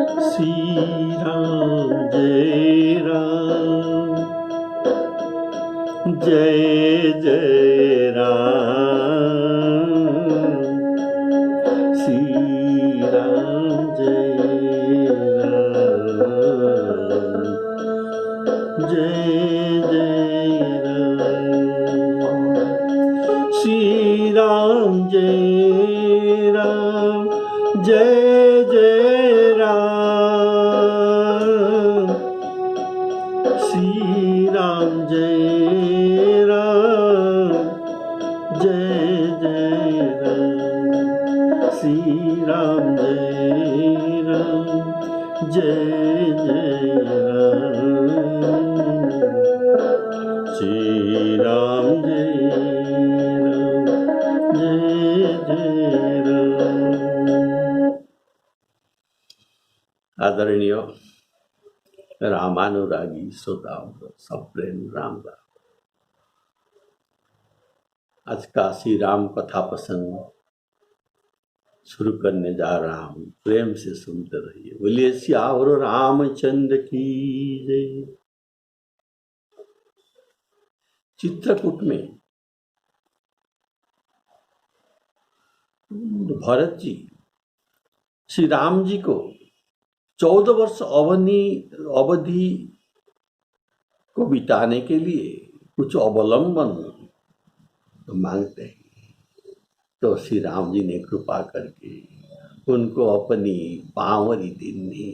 श्री राम जय राम, जय जय राम, श्री राम जय राम, जय जय राम, श्री राम जय राम, जय जय राम, श्री राम जय राम, जय जय राम, श्री राम जय राम, जय जय राम, श्री राम जय राम, जय जय राम। आदरणीय रामानुरागी श्रोताओं को सब प्रेम राम राम। आज का श्री राम कथा प्रसंग शुरू करने जा रहा हूं, प्रेम से सुनते रहिए। बोलिए सियावर रामचंद्र की जय। चित्रकूट में भरत जी श्री राम जी को 14 वर्ष अवधि को बिताने के लिए कुछ अवलंबन मांगते हैं, तो श्री राम जी ने कृपा करके उनको अपनी बांवरी दिन्नी,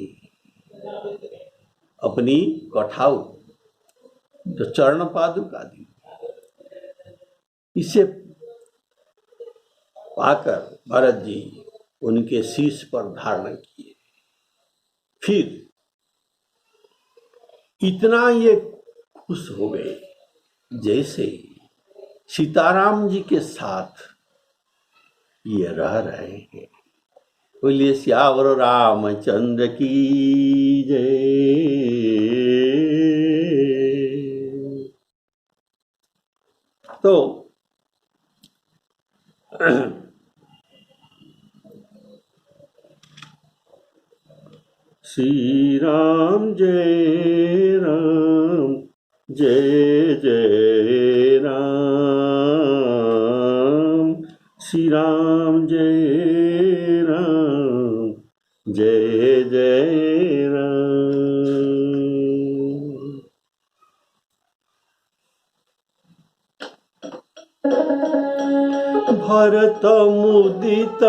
अपनी कठाऊ जो चरण पादुका दी। इसे पाकर भरत जी उनके शीश पर धारण किए। फिर इतना ये खुश हो गए जैसे सीताराम जी के साथ ये रह रहे हैं। बोलिए सियावर रामचंद्र की जय। तो श्री राम जय राम, जय जय राम, श्री राम जय राम, जय जय राम। भरत मुदित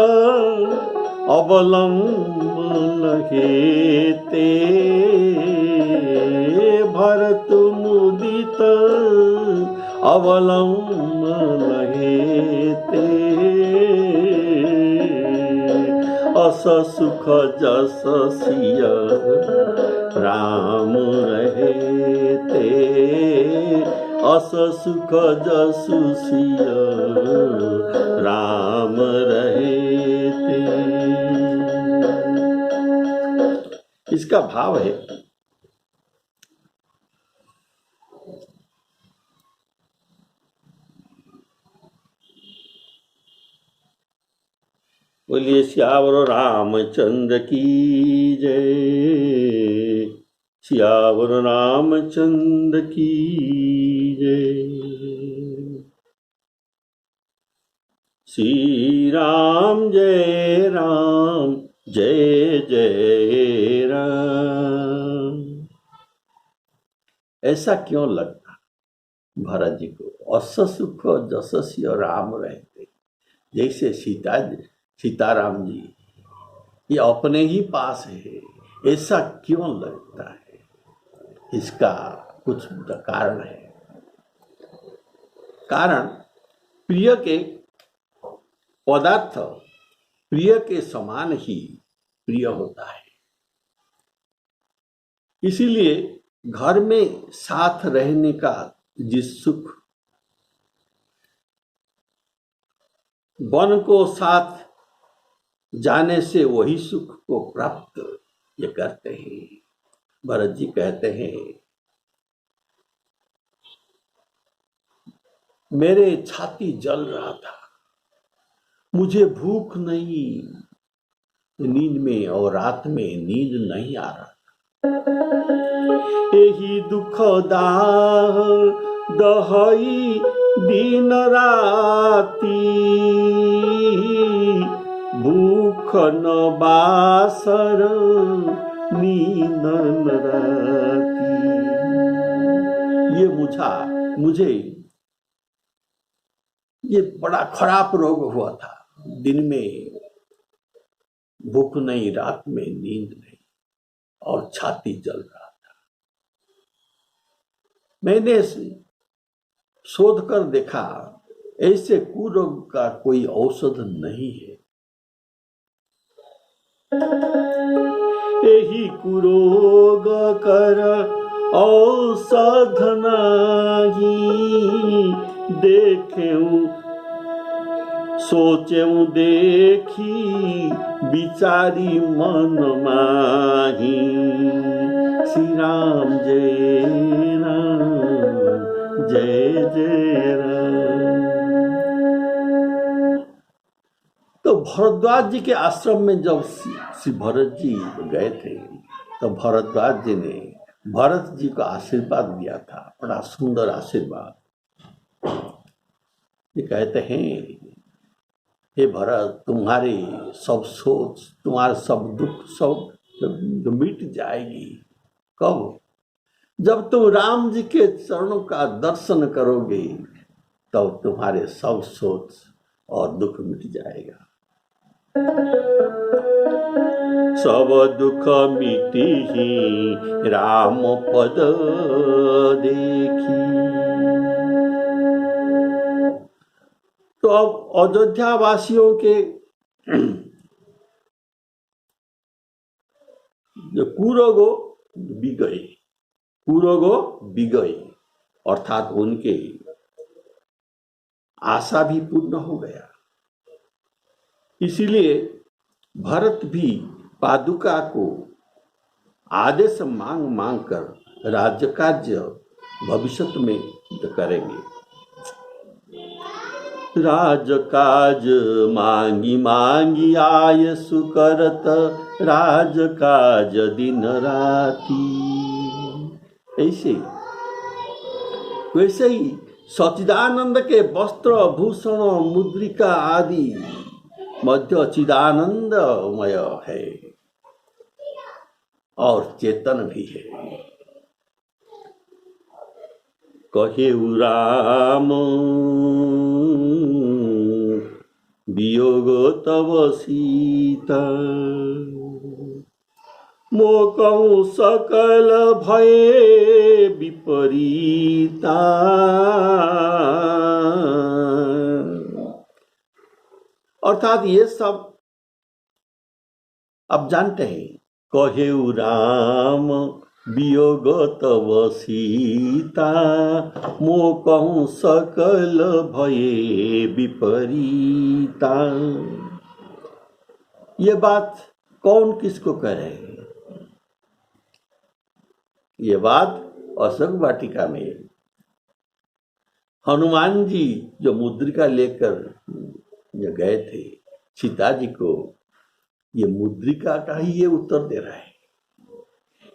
अवलंबन हेते, भरत मुदित अवलंबन हेते, अस सुख जस सिय राम रहते, अस सुख जसु सिय राम रहते। इसका भाव है बोलिए सियावर रामचंद्र की जय, सियावर रामचंद्र की जय। श्री राम जय राम, जय जय राम। ऐसा क्यों लगता भरत जी को? अस सुख जसस्य राम रहते, जैसे सीताराम जी ये अपने ही पास है, ऐसा क्यों लगता है? इसका कुछ कारण है। कारण प्रिय के पदार्थ प्रिय के समान ही प्रिय होता है। इसीलिए घर में साथ रहने का जिस सुख, वन को साथ जाने से वही सुख को प्राप्त ये करते हैं। भरत जी कहते हैं, मेरे छाती जल रहा था, मुझे भूख नहीं, नींद में और रात में नींद नहीं आ रहा। यही दुख दाह दहई दिन राती, भूख न बासर नींद न राती। ये मुझे ये बड़ा खराब रोग हुआ था। दिन में भूख नहीं, रात में नींद नहीं, और छाती जल रहा था। मैंने शोध कर देखा, ऐसे कुरोग का कोई औषध नहीं है। यही कुरोग कर औषध नाही, देखेऊ सोचेऊ देखी बिचारी मन माही। श्री राम जय राम जय जय राम। तो भरद्वाज जी के आश्रम में जब श्री भरत जी गए थे, तो भरद्वाज जी ने भरत जी को आशीर्वाद दिया था, बड़ा सुंदर आशीर्वाद। ये कहते हैं, हे भरत, तुम्हारी सब सोच, तुम्हारा सब दुख सब मिट जाएगी। कब? जब तुम राम जी के चरणों का दर्शन करोगे, तब तुम्हारे सब सोच और दुख मिट जाएगा। सब दुख मिटी ही राम पद देखी। तो अब अयोध्या वासियों के जो कुरोगो बिगए, अर्थात उनके आशा भी पूर्ण हो गया। इसीलिए भरत भी पादुका को आदेश मांग कर राज्य कार्य भविष्य में करेंगे। राजकाज मांगी मांगी आय सुकरत, राजकाज दिन राती। वैसे ही सच्चिदानंद के वस्त्र भूषण मुद्रिका आदि मध्य चिदानंदमय है और चेतन भी है। कहे राम वियोग तव सीता, मोकौ सकल भये विपरीता। अर्थात ये सब अब जानते हैं। कहे राम वियोग तव सीता, मोकौ सकल भये विपरीता। ये बात कौन किसको कह रहे हैं? ये बात अशोक वाटिका में हनुमान जी जो मुद्रिका लेकर जो गए थे सीता जी को, ये मुद्रिका का ही ये उत्तर दे रहा है।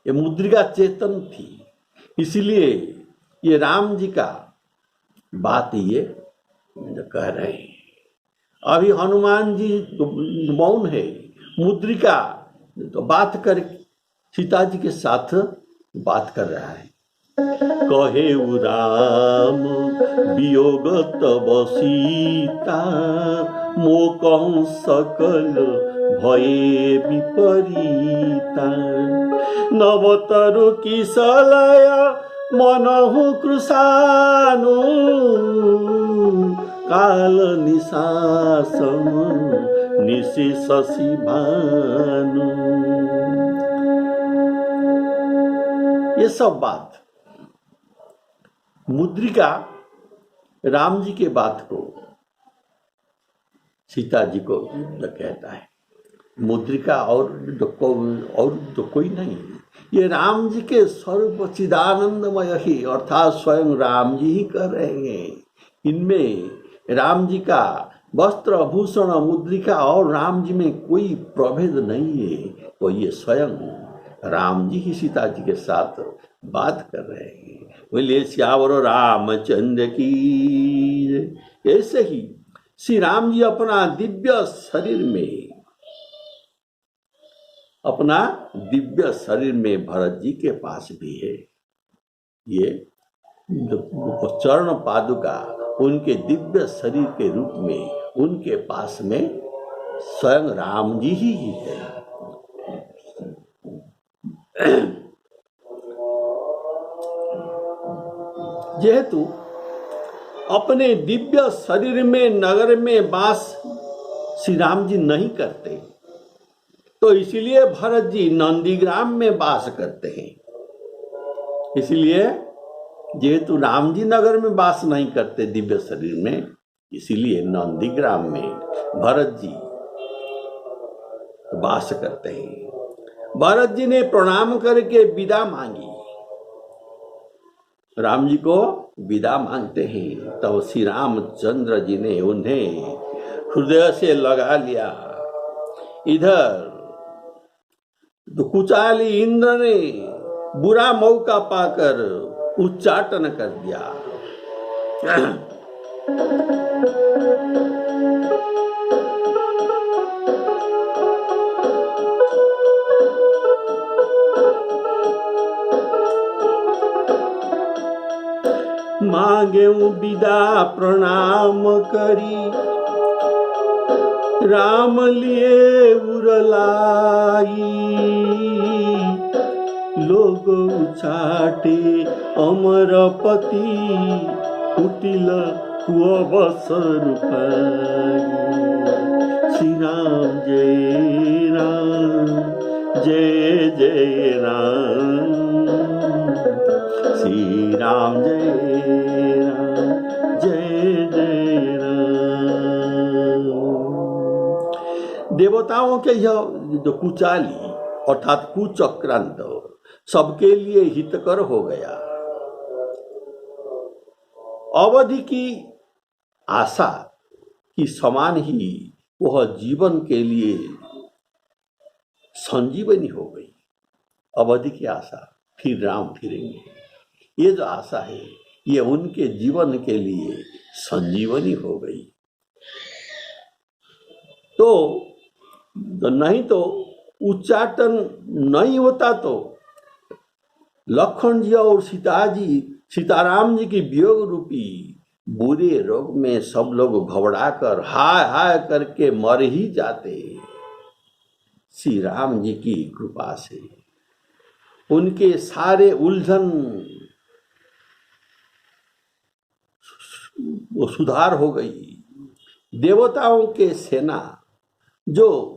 ये मुद्रिका चेतन थी, इसलिए ये राम जी का बात ये कह रहे हैं। अभी हनुमान जी तो मौन है, मुद्रिका तो बात कर सीता जी के साथ बात कर रहा है। कहे राम वियोग तव सीता, मोकौ सकल भये विपरीता। नवतरु किसलय मनहु कृशानु, काल निशासम निशि शशि भानु। ये सब बात मुद्रिका राम जी के बात को सीता जी को कहता है। मुद्रिका और तो कोई नहीं, ये राम जी के स्वरूप चिदानंदमय ही, अर्थात स्वयं राम जी ही कर रहे हैं। इनमें राम जी का वस्त्र भूषण मुद्रिका और राम जी में कोई प्रभेद नहीं है। तो ये स्वयं राम जी ही सीता जी के साथ बात कर रहे हैं। बोलिए श्यावर रामचंद्र की जय। ऐसे ही श्री राम जी अपना दिव्य शरीर में भरत जी के पास भी है। ये चरण पादुका उनके दिव्य शरीर के रूप में उनके पास में स्वयं राम जी ही है। जेहेतु अपने दिव्य शरीर में नगर में वास श्री राम जी नहीं करते, तो इसलिए भरत जी नंदीग्राम में वास करते हैं। इसलिए जेहेतु राम जी नगर में वास नहीं करते दिव्य शरीर में, इसीलिए नंदीग्राम में भरत जी वास करते हैं। भरत जी ने प्रणाम करके विदा मांगी, राम जी को विदा मांगते हैं। तब श्री रामचंद्र जी ने उन्हें हृदय से लगा लिया। इधर कुचाली इंद्र ने बुरा मौका पाकर उच्चाटन कर दिया। मांगे विदा प्रणाम करी, राम लिए उरलाई। लोग उचाटे अमरपति, कुटिल कुअवसर पाई। श्री राम जय राम, जय जय राम। श्री राम जय राम, जय जय राम। देवताओं के यह जो कुचाली अर्थात कुचक्रांत सबके लिए हितकर हो गया। अवधि की आशा की समान ही वह जीवन के लिए संजीवनी हो गई। अवधि की आशा, फिर राम फिरेंगे, ये जो आशा है ये उनके जीवन के लिए संजीवनी हो गई। तो नहीं तो उच्चाटन नहीं होता तो लखन जी और सीताराम जी की वियोग रूपी बुरे रोग में सब लोग घबरा कर हाय हाय करके मर ही जाते। श्री राम जी की कृपा से उनके सारे उलझन वो सुधार हो गई। देवताओं के सेना जो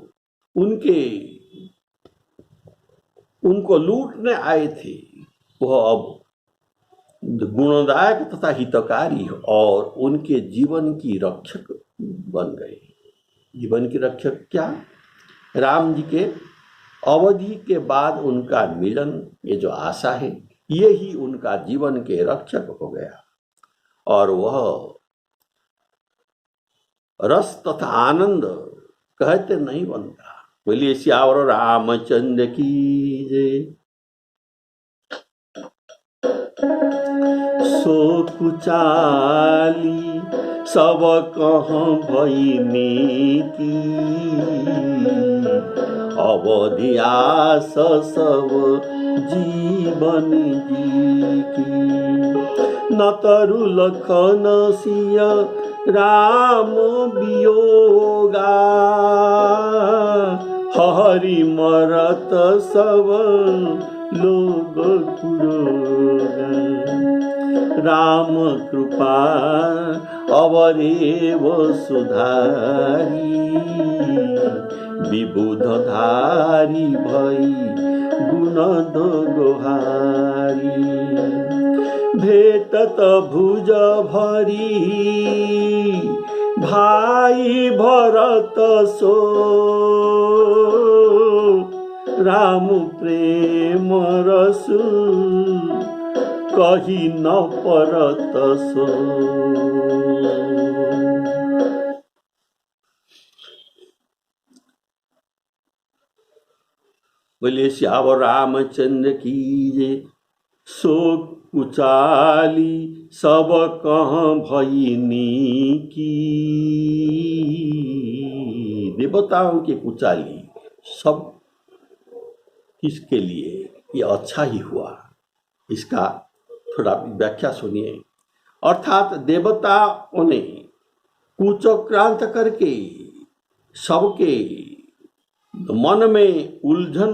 उनको लूटने आए थे, वह अब गुणदायक तथा हितकारी और उनके जीवन की रक्षक बन गए। जीवन की रक्षक क्या? राम जी के अवधि के बाद उनका मिलन, ये जो आशा है, ये ही उनका जीवन के रक्षक हो गया। और वह रस तथा आनंद कहते नहीं बनता। बोलिए श्यावर रामचंद्र की जय। सो कुचाली सब कहाँ भइनी की, अवधि आस सब जीवन जी की। न तरु लखन सिय राम वियोगा, हरि मरत सब लोग कुरोगा। राम कृपा अवरेव सुधारी, विबुध धारी भई गुण दो गोहारी। भेटत भुज भरी भाई भरत सो, राम प्रेम रसु कही न परत सो। बोले श्यावर रामचंद्र की जय। सो कुचाली सब कहाँ भईनी की। देवताओं के कुचाली सब किसके लिए? ये अच्छा ही हुआ। इसका थोड़ा व्याख्या सुनिए। अर्थात देवताओं ने कुचक्रांत करके सबके मन में उलझन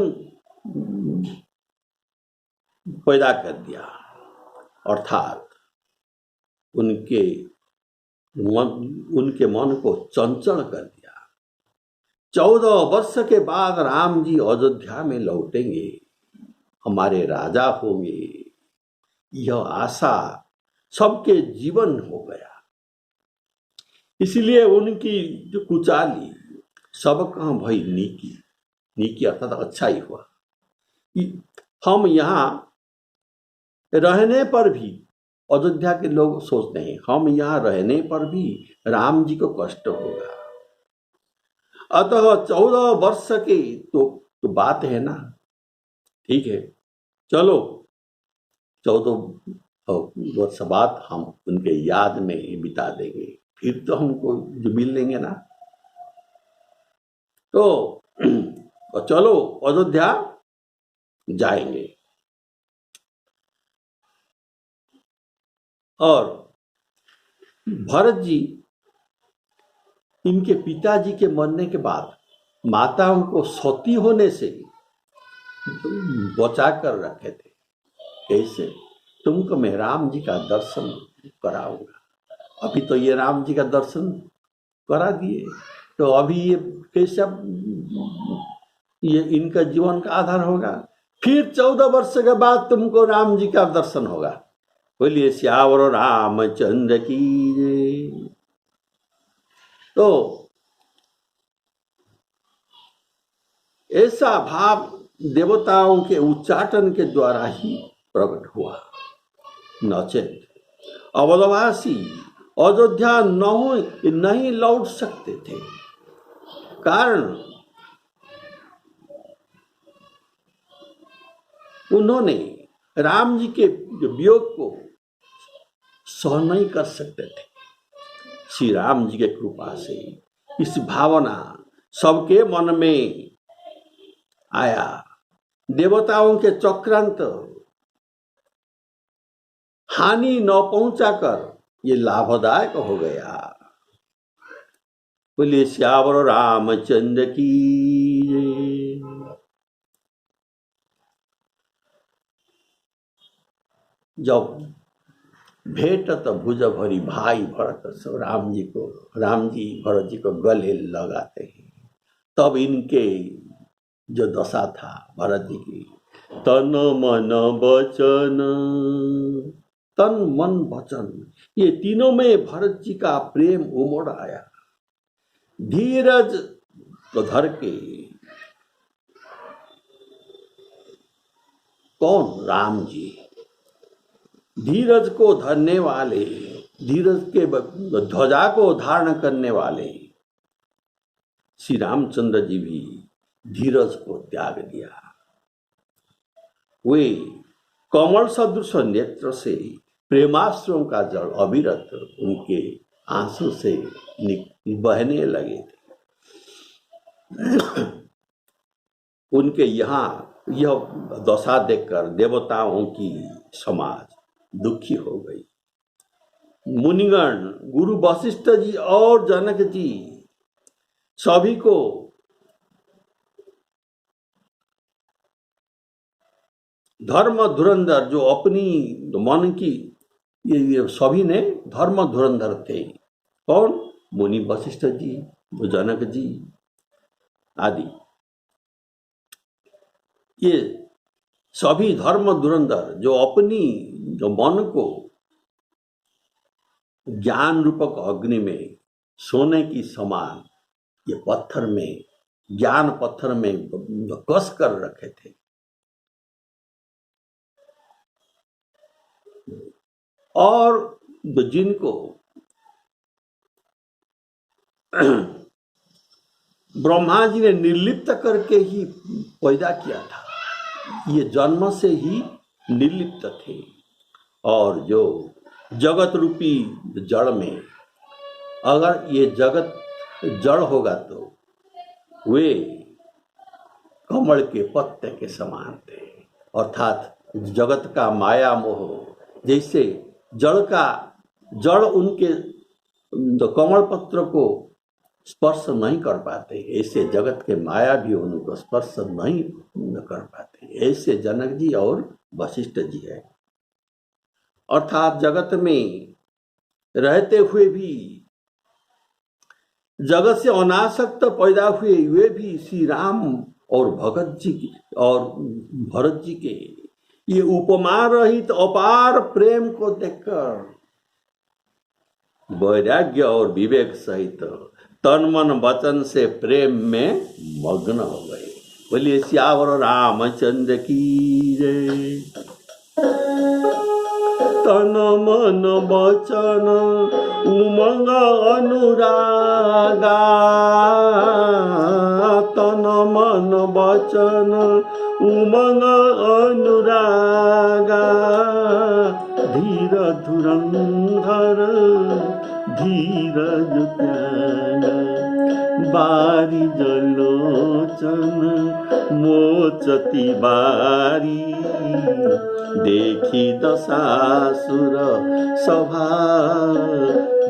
पैदा कर दिया, अर्थात उनके मन को चंचल कर दिया। 14 वर्ष के बाद राम जी अयोध्या में लौटेंगे, हमारे राजा होंगे, यह आशा सबके जीवन हो गया। इसलिए उनकी जो कुचाली सब कहाँ भई नीकी। नीकी अर्थात अच्छा ही हुआ। हम यहाँ रहने पर भी, अयोध्या के लोग सोचते हैं हम यहाँ रहने पर भी राम जी को कष्ट होगा, अतः 14 वर्ष के तो बात है ना, ठीक है, चलो 14 वर्ष बाद हम उनके याद में बिता देंगे, फिर तो हमको जो मिल लेंगे ना। तो चलो अयोध्या जाएंगे। और भरत जी इनके पिताजी के मरने के बाद माताओं को सती होने से बचा कर रखे थे। कैसे? तुमको मैं राम जी का दर्शन कराऊंगा। अभी तो ये राम जी का दर्शन करा दिए, तो अभी ये कैसे ये इनका जीवन का आधार होगा। फिर 14 वर्ष के बाद तुमको राम जी का दर्शन होगा। बोलिए श्यावर रामचंद्र की जय। तो ऐसा भाव देवताओं के उच्चाटन के द्वारा ही प्रकट हुआ। नचेत अवधवासी अयोध्या नहीं लौट सकते थे, कारण उन्होंने राम जी के वियोग को सहन नहीं कर सकते थे। श्री राम जी के कृपा से इस भावना सबके मन में आया। देवताओं के चक्रांत हानि न पहुंचाकर ये लाभदायक हो गया। बोलिए श्यावर रामचंद्र की जय। जब भेटत भुज भरी भाई भरत सब राम जी भरत जी को गले लगाते हैं, तब इनके जो दशा था भरत जी की, तन मन वचन, तन मन वचन, ये तीनों में भरत जी का प्रेम उमड़ आया। धीरज को धर के, कौन? राम जी। धीरज को धरने वाले, धीरज के ध्वजा को धारण करने वाले श्री रामचंद्र जी भी धीरज को त्याग दिया। वे कमल सदृश नेत्र से प्रेमाश्रुओं का जल अविरत उनके आंसू से बहने लगे थे। उनके यहाँ यह दशा देखकर देवताओं की समाज दुखी हो गई। मुनिगण, गुरु वशिष्ठ जी और जनक जी सभी को धर्म धुरंधर, जो अपनी मन की, ये सभी ने धर्म धुरंधर थे। कौन? मुनि वशिष्ठ जी, जनक जी आदि, ये सभी धर्म धुरंधर जो अपनी जो मन को ज्ञान रूपक अग्नि में सोने की समान ये पत्थर में, ज्ञान पत्थर में कस कर रखे थे। और जिनको ब्रह्मा जी ने निर्लिप्त करके ही पैदा किया था। ये जन्म से ही निर्लिप्त थे। और जो जगत रूपी जड़ में, अगर ये जगत जड़ होगा तो वे कमल के पत्ते के समान थे। अर्थात जगत का माया मोह जैसे जड़ उनके कमल पत्र को स्पर्श नहीं कर पाते, ऐसे जगत के माया भी उनको स्पर्श नहीं कर पाते। ऐसे जनक जी और वशिष्ठ जी है। अर्थात जगत में रहते हुए भी, जगत से अनासक्त पैदा हुए वे भी श्री राम और भगत जी और भरत जी के ये उपमा रहित अपार प्रेम को देखकर वैराग्य और विवेक सहित तन मन वचन से प्रेम में मग्न हो गए। बोलिए सियावर रामचंद्र की जय। तन मन वचन उमंग अनुरागा, तन मन वचन उमंग अनुरागा, धीर धुरंधर धीरज त्यागा, बारी जलोचन मोचती बारी, देखी दशासुर सभा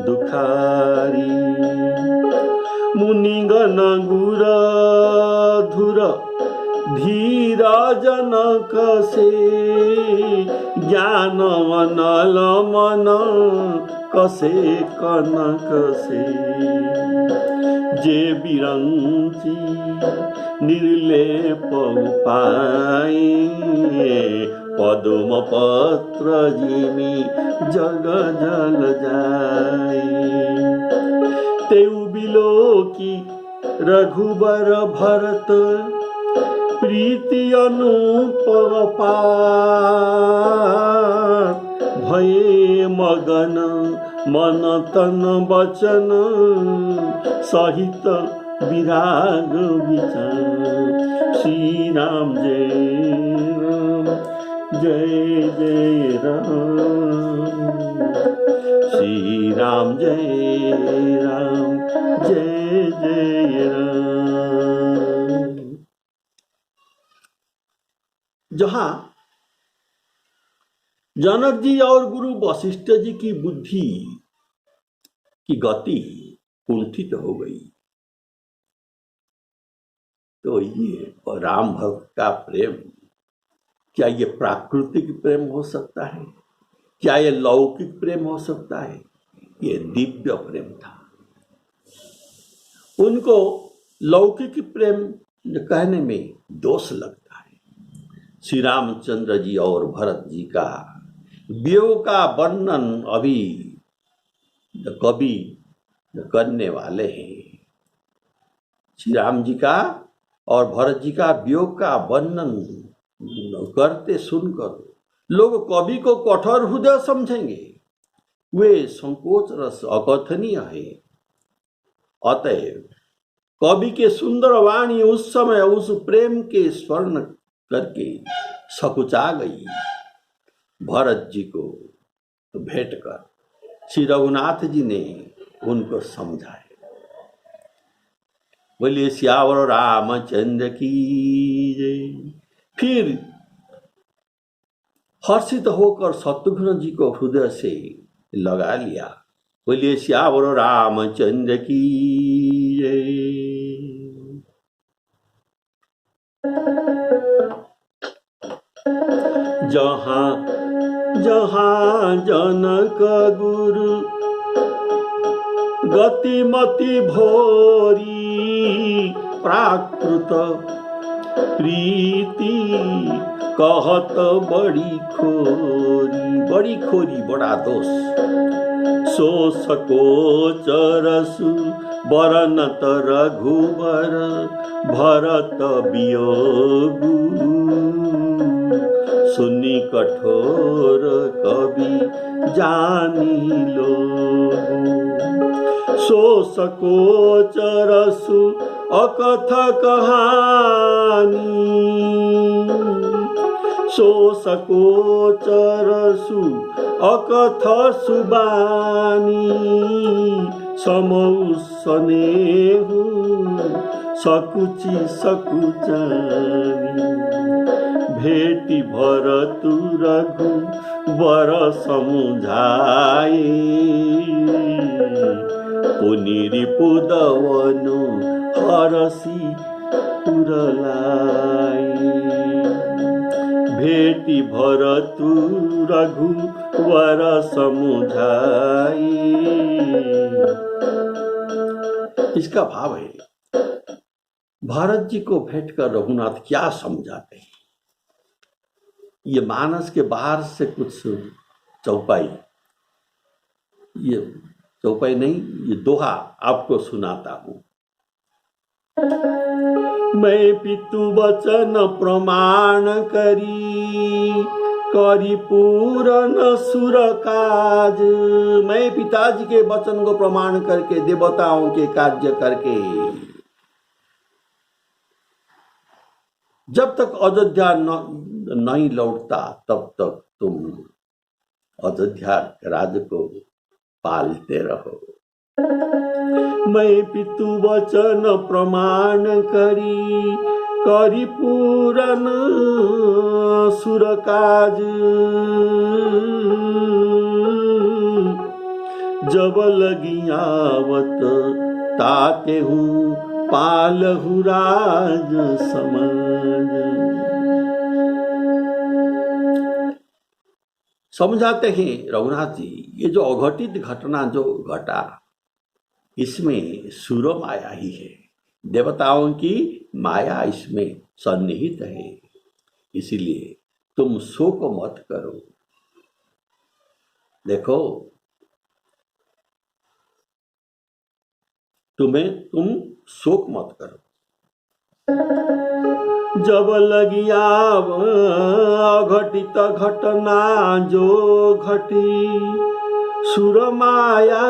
दुखारी, मुनिगण गुर धुर धीर जनक से, ज्ञान अनल मन कसे कनक से, जे बिरंची निर्लेप पाए, पदुम पत्र जिमी जग जल जाए, तेउ बिलोकी रघुबर भरत, प्रीति अनुपम भये मगन, मन तन वचन सहित विराग विचार। श्री राम जय जय राम, श्री राम जय राम, जय जय राम। जहां जनक जी और गुरु वशिष्ठ जी की बुद्धि की गति कुंठित हो गई, तो ये राम भक्त का प्रेम, क्या ये प्राकृतिक प्रेम हो सकता है? क्या ये लौकिक प्रेम हो सकता है? ये दिव्य प्रेम था। उनको लौकिक प्रेम कहने में दोष लगता है। श्री रामचंद्र जी और भरत जी का वियोग का वर्णन अभी कवि करने वाले हैं। श्री राम जी का और भरत जी का वियोग का वर्णन करते सुनकर लोग कवि को कठोर हृदय समझेंगे। वे संकोच रस अकथनीय है। अतएव कवि के सुंदर वाणी उस समय उस प्रेम के स्वर्ण करके सकुचा गई। भरत जी को भेंट कर श्री रघुनाथ जी ने उनको समझाया। बोलिए सियावर रामचंद्र की जय। फिर हर्षित होकर शत्रुघ्न जी को हृदय से लगा लिया। बोलिए सियावर रामचंद्र की जय। जहां जहां जनक गुरु गतिमति भोरी, प्राकृत प्रीति कहत बड़ी खोरी बड़ा दोष। सो सकोचरसु बरनत रघुबर, भरत वियोगु सुनी कठोर कवि जानी लोगु। सो सकोचरसु अकथ कहानी सो सकोचरसु अकथ सुबानी समौ सनेहु सकुची सकुचानी भेटी भरतु रघु वर समुझाए पुनिरि पुदवनु हरसी पुरलाई भेटी भरतु रघु वर समुझाई। इसका भाव है भरत जी को भेंट कर रघुनाथ क्या समझाते हैं। ये मानस के बाहर से कुछ चौपाई, ये चौपाई नहीं, ये दोहा आपको सुनाता हूं। मैं पितु वचन प्रमाण करी पूरन सुर काज। मैं पिताजी के वचन को प्रमाण करके देवताओं के कार्य करके जब तक अयोध्या नहीं लौटता तब तक तुम अयोध्या राज्य को पालते रहो। मैं पितु वचन प्रमाण करी पूरन सुर काज। जब लगी आवत ताके हूँ पालहु राज समाज। समझाते हैं रघुनाथ जी, ये जो अघटित घटना जो घटा इसमें सुर माया ही है, देवताओं की माया इसमें सन्निहित है, इसीलिए तुम शोक मत करो। देखो तुम शोक मत करो। जब लगी आव अघटित घटना जो घटी सुर माया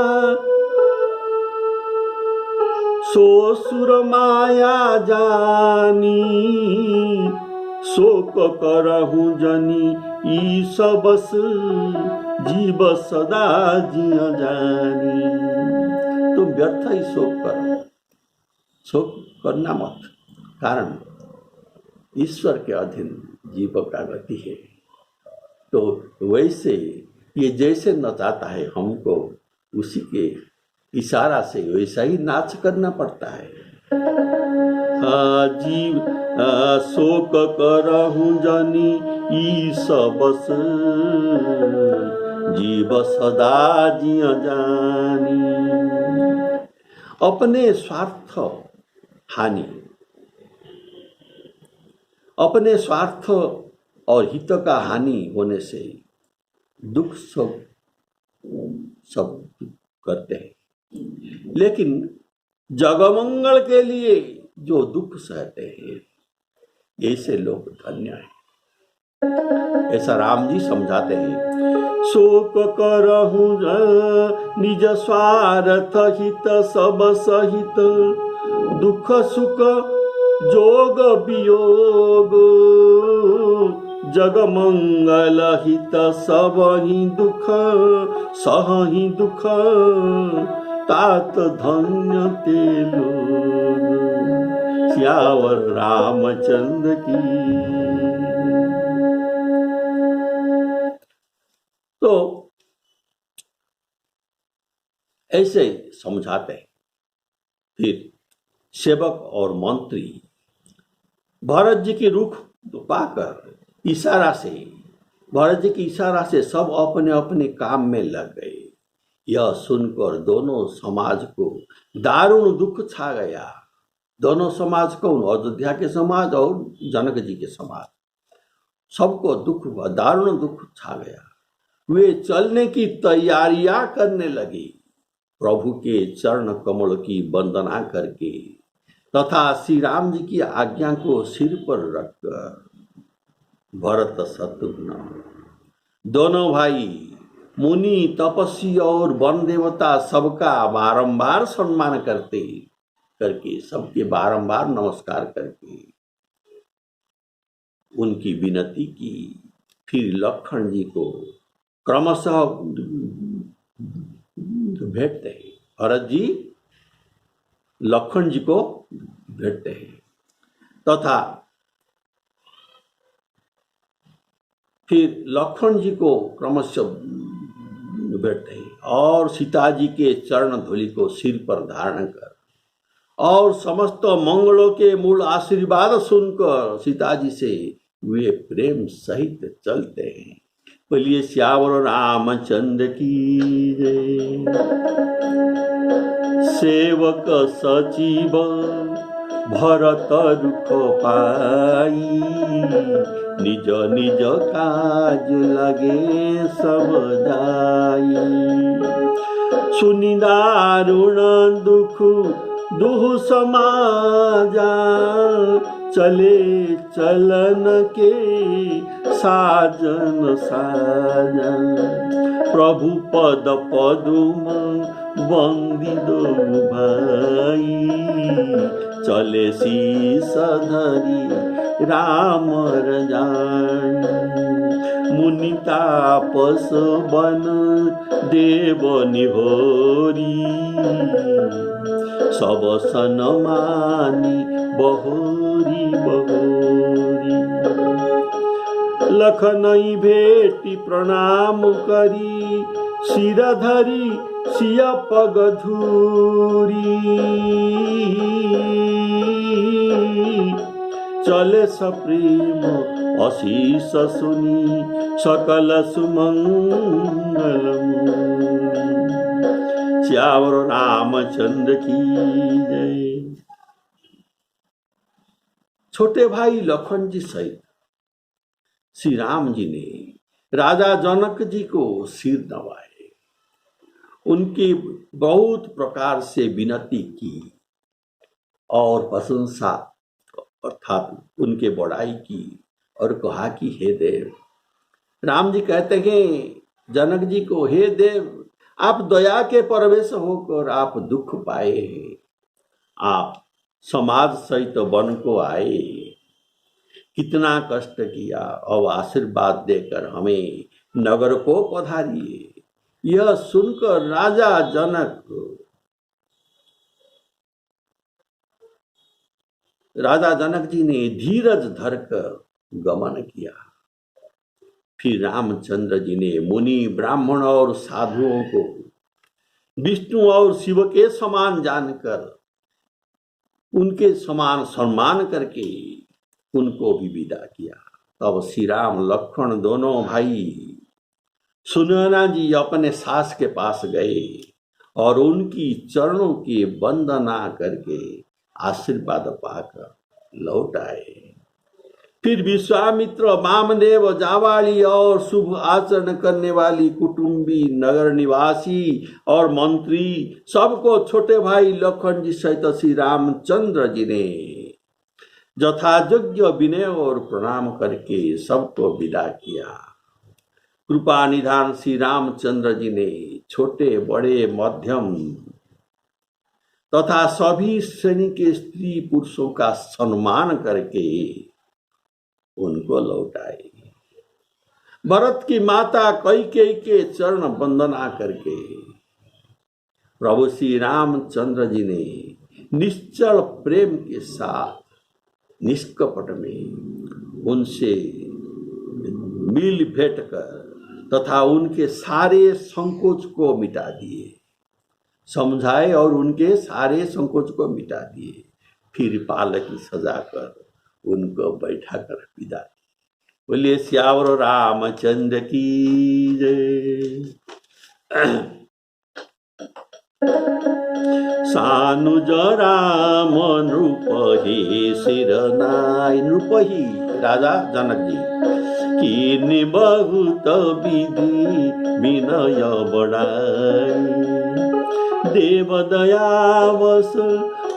सो सुर माया जानी शोक करहु जनी ईश बस जीव सदा जिया जानी। तुम व्यर्थ ही शोक करो, शोक करना मत, कारण ईश्वर के अधीन जीव का गति है। तो वैसे ये जैसे नचाता है हमको उसी के इशारा से वैसा ही नाच करना पड़ता है। जीव शोक करहु जनी ईश बस जीव सदा जिया जानी। अपने स्वार्थ हानि, अपने स्वार्थ और हित का हानि होने से दुख सब करते हैं, लेकिन जगमंगल के लिए जो दुख सहते हैं ऐसे लोग धन्य हैं। ऐसा राम जी समझाते हैं। शोक करहु निज स्वार्थ हित सब सहित दुख सुख जोग वियोग जग मंगल हित सब ही दुख सहहि दुख तात धन्य ते लोग। श्यावर रामचंद्र की। तो ऐसे समझाते हैं। फिर सेवक और मंत्री भरत जी की रुख पाकर इशारा से, भरत जी की इशारा से सब अपने अपने काम में लग गए। यह सुनकर दोनों समाज को दारुण दुख छा गया। दोनों समाज कौन? अयोध्या के समाज और जनक जी के समाज, सबको दुख हुआ, दारुण दुख छा गया। वे चलने की तैयारियां करने लगी, प्रभु के चरण कमल की वंदना करके तथा श्री राम जी की आज्ञा को सिर पर रखकर। भरत शत्रुघ्न दोनों भाई मुनि तपस्वी और वन देवता सबका बारंबार सम्मान करते। करके, सबके बारंबार नमस्कार करके उनकी विनती की। फिर लखन जी को क्रमशः भेंटते हैं, भरत जी लखन जी को भेंटते हैं तथा फिर लखन जी को क्रमशः भेंटते हैं और सीता जी के चरण धूलि को सिर पर धारण कर और समस्त मंगलों के मूल आशीर्वाद सुनकर सीता जी से वे प्रेम सहित चलते हैं। बोलिए श्यावर रामचंद्र की जय। सेवक सचिव भरत रुख पाई, निज निज काज लगे सब जाई। सुनि दारुण दुख दुह समाजा, चले चलन के साजन साजन। प्रभु पद पदुम बंदी दो भाई, चले शीस धरी राम रजाई। मुनि तापस बन देव निहोरी, सब सन मानी बहोरी बहोरी। लखनई भेटी प्रणाम करी, सिर धरी सिय पग धूरी। चले सप्रेम अशीष सुनी, सकल सुमंगल मूरी। श्यावर रामचंद्र की जय। छोटे भाई लखन जी सहित श्री राम जी ने राजा जनक जी को सिर नवाए, उनकी बहुत प्रकार से विनती की और प्रशंसा अर्थात उनके बड़ाई की और कहा कि हे देव। राम जी कहते हैं जनक जी को, हे देव आप दया के परवेश होकर आप दुख पाए हैं, आप समाज सहित वन को आए, कितना कष्ट किया, अब आशीर्वाद देकर हमें नगर को पधारिए। यह सुनकर राजा जनक जी ने धीरज धरकर गमन किया। फिर रामचंद्र जी ने मुनि ब्राह्मण और साधुओं को विष्णु और शिव के समान जानकर उनके समान सम्मान करके उनको भी विदा किया। तब श्री राम लक्ष्मण दोनों भाई सुनैना जी अपने सास के पास गए और उनकी चरणों की वंदना करके आशीर्वाद पाकर लौट आए। फिर विश्वामित्र, वामदेव, जावाली और शुभ आचरण करने वाली कुटुंबी, नगर निवासी और मंत्री सबको छोटे भाई लखन जी सहित श्री रामचंद्र जी ने यथायोग्य विनय और प्रणाम करके सबको विदा किया। कृपा निधान श्री रामचंद्र जी ने छोटे बड़े मध्यम तथा सभी श्रेणी के स्त्री पुरुषों का सम्मान करके उनको लौटाए। भरत की माता कैकेयी के चरण वंदना करके प्रभु श्री रामचंद्र जी ने निश्चल प्रेम के साथ निष्कपट में उनसे मिल भेंट कर तथा उनके सारे संकोच को मिटा दिए, समझाए और उनके सारे संकोच को मिटा दिए। फिर पालकी सजाकर उनको बैठा कर विदा की। बोलिए श्यावर रामचंद्र की जय। सानुज राम नृपहि सिरनाय, नृपहि राजा जनक जी कीनि बहुत विधि विनय बड़ाई। देव दयावश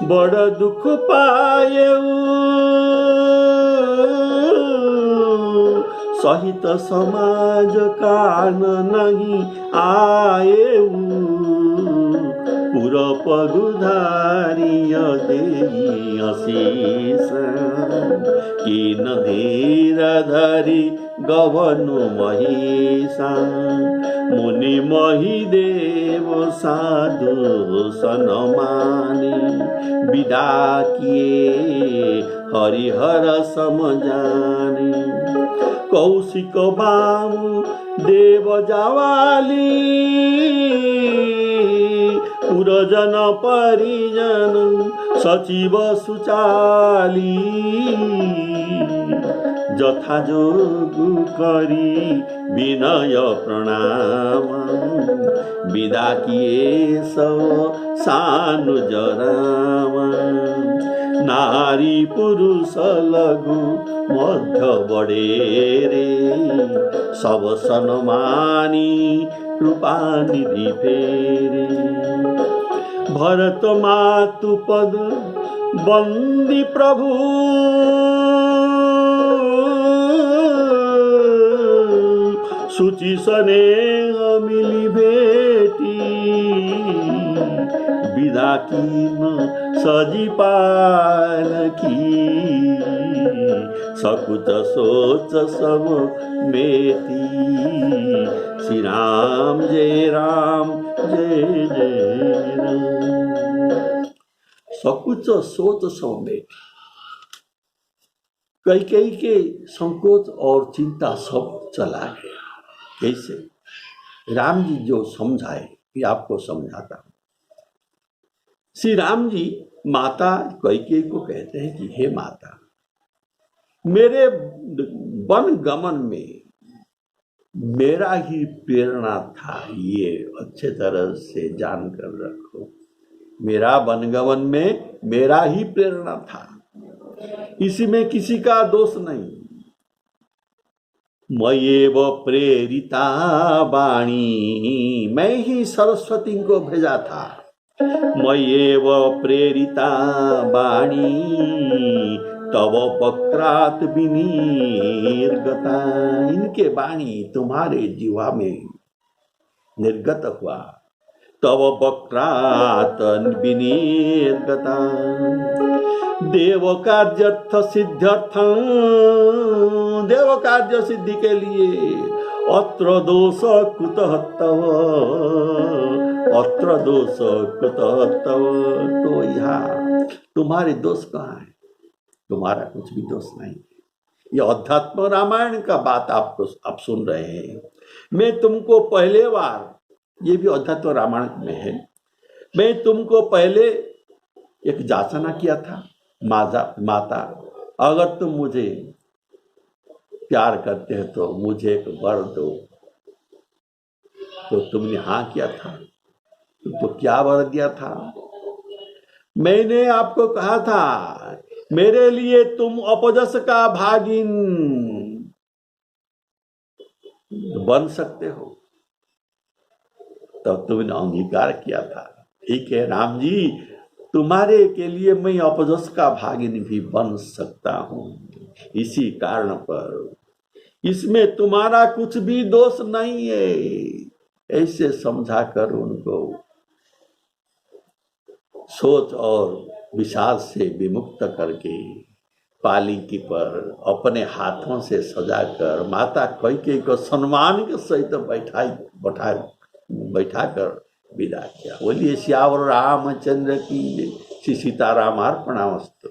बड़ दुख पायऊ, सहित समाज कान नहीं आएऊ। पुर पगुधारिय देई अशीष किन धीर धरी गवनु महिषा मुनि मही देव साधु सनमानी विदा किए हरिहर समझानी कौशिक बाहु देव जावाली पुरजन परिजन सचिव सुचाली जथा जोगु करी विनय प्रणाम विदा किए सब सानु जराम नारी पुरुष लघु मध्य बड़ेरे सब सनमानी कृपानिधि फेरे भरत मातु पद बंदी प्रभु सुचि स्नेह मिली भेटी विदा की न सजी पाल की सकुच सोच सब मेती श्री राम जय जय राम। सकुच सोच सब मेटी कई के संकोच और चिंता सब चला गया। कैसे? राम जी जो समझाए कि आपको समझाता हूं। श्री राम जी माता कैकेयी को कहते हैं कि हे माता, मेरे वन गमन में मेरा ही प्रेरणा था, ये अच्छे तरह से जानकर रखो। मेरा वनगमन में मेरा ही प्रेरणा था, इसी में किसी का दोष नहीं। मयेव प्रेरिता वाणी, मैं ही सरस्वती को भेजा था। मयेव प्रेरिता वाणी तव वक्रात विनिर्गता, इनके वाणी तुम्हारे जीवा में निर्गत हुआ। तव वक्रात विनिर्गता देव कार्यार्थ सिद्ध्यर्थं, देव कार्य सिद्धि के लिए अत्र दोष कुतः तव, अत्र दोष कुतः तव। तो यहाँ तुम्हारे दोष कहाँ है? तुम्हारा कुछ भी दोष नहीं। ये अध्यात्म रामायण का बात आप सुन रहे हैं। मैं तुमको पहले बार, ये भी अध्यात्म रामायण में है, मैं तुमको पहले एक जाचना किया था, माता अगर तुम मुझे प्यार करते हैं तो मुझे एक वर दो। तो तुमने हाँ किया था। तो क्या वर दिया था? मैंने आपको कहा था मेरे लिए तुम अपजस का भागिन बन सकते हो। तब तुमने अंगीकार किया था। ठीक है राम जी, तुम्हारे के लिए मैं अपजस का भागिन भी बन सकता हूं। इसी कारण पर इसमें तुम्हारा कुछ भी दोष नहीं है। ऐसे समझाकर उनको सोच और विषाद से विमुक्त करके पालिकी पर अपने हाथों से सजाकर माता कैकेयी को सम्मान के सहित बैठाकर विदा किया। बोलिए सियावर रामचंद्र की, श्री सीताराम अर्पणामस्तु।